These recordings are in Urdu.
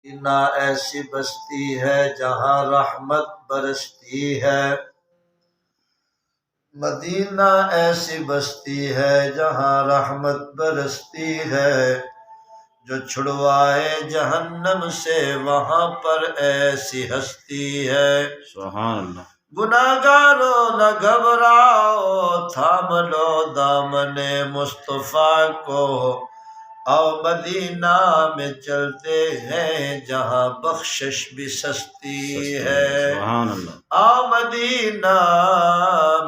مدینہ ایسی بستی ہے جہاں رحمت برستی ہے، مدینہ ایسی بستی ہے جہاں رحمت برستی ہے، جو چھڑوائے جہنم سے وہاں پر ایسی ہستی ہے۔ سبحان اللہ۔ گناہگارو نہ گھبراؤ، تھام لو دامن مصطفیٰ کو، آؤ مدینہ میں چلتے ہیں جہاں بخشش بھی سستی ہے۔ سبحان اللہ۔ آؤ مدینہ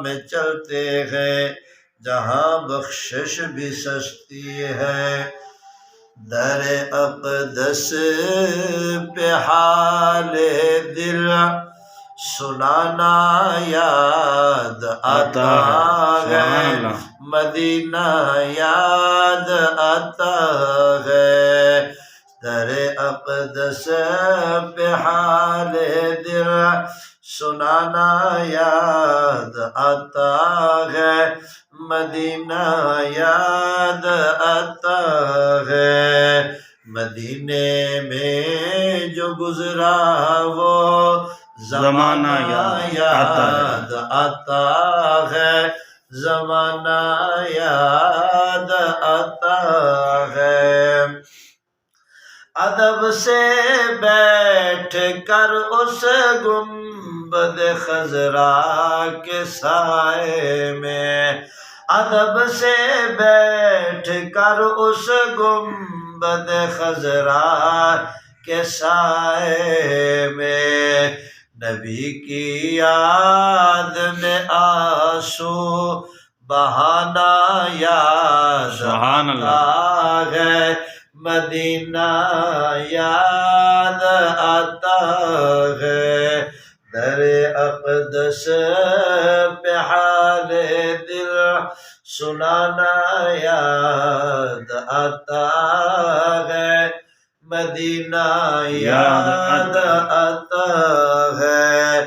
میں چلتے ہیں جہاں بخشش بھی سستی ہے۔ در اقدس پہ حال دل سنانا یاد آتا ہے، مدینہ یاد آتا ہے۔ در اقدس پہ حال دل سنانا یاد آتا ہے، مدینہ یاد آتا ہے۔ مدینے میں جو گزرا وہ زمانہ یاد آتا ہے، زمانہ یاد آتا ہے۔ ادب سے بیٹھ کر اس گنبد خضرا کے سائے میں، ادب سے بیٹھ کر اس گنبد خضرا کے سائے میں، نبی کی یاد میں آنسو بہانا یاد آتا ہے، مدینہ یاد آتا ہے۔ در اقدس پہ حال دل سنانا یاد آتا ہے، مدینہ یاد آتا ہے۔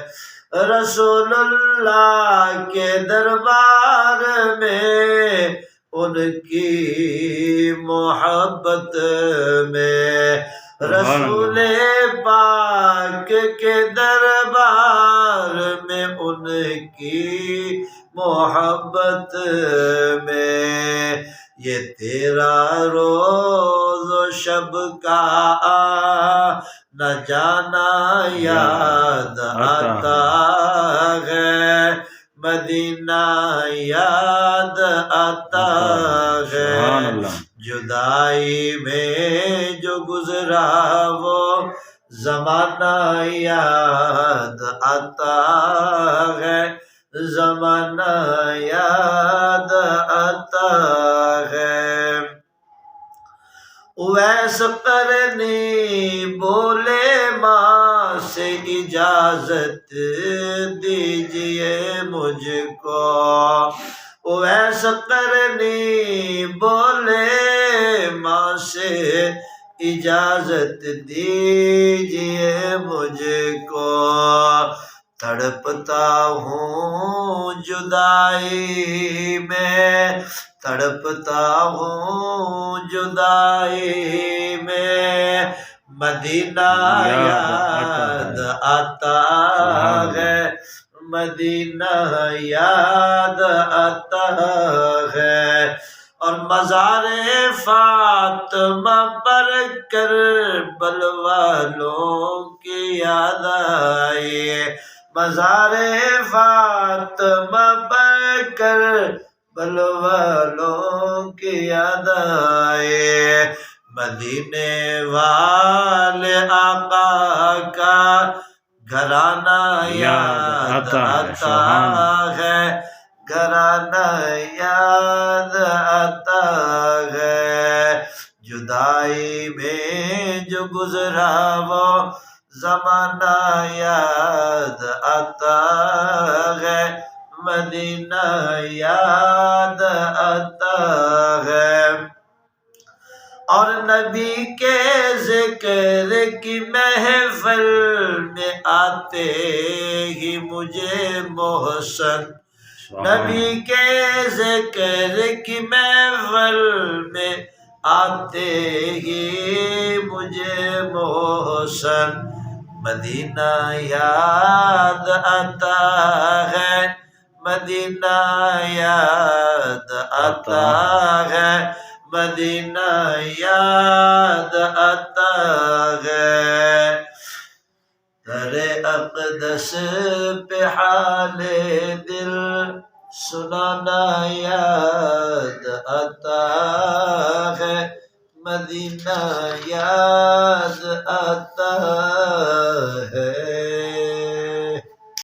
رسول اللہ کے دربار میں ان کی محبت میں، رسول پاک کے دربار میں ان کی محبت میں، یہ تیرا روز و شب کا نہ جانا یاد آتا ہے، مدینہ یاد آتا ہے۔ جدائی میں جو گزرا وہ زمانہ یاد آتا ہے، زمانہ یاد آتا ہے۔ اویس قرنی بولے ماں سے اجازت دیجئے مجھ کو، اویس قرنی بولے ماں سے اجازت دیجئے مجھ کو، تڑپتا ہوں جدائی میں، تڑپتا ہوں جدائی میں، مدینہ یاد آتا ہے، مدینہ یاد آتا ہے۔ اور مزار فاطمہ پر کربل والوں کی یاد آئی، مزار فاطمہ پر کربل والوں کی یاد آئی، مدینے والے آقا کا گھرانہ یاد آتا ہے، گھرانہ یاد آتا ہے۔ جدائی میں جو گزرا وہ زمانہ یاد آتا ہے، مدینہ یاد آتا ہے۔ اور نبی کے ذکر کی محفل میں آتے ہی مجھے محسن، نبی کے ذکر کی محفل میں آتے ہی مجھے محسن مدینہ یاد آتا ہے، مدینہ یاد آتا ہے، مدینہ یاد آتا ہے۔ در اقدس پہ حال دل سنانا یاد آتا ہے، مدینہ یاد آتا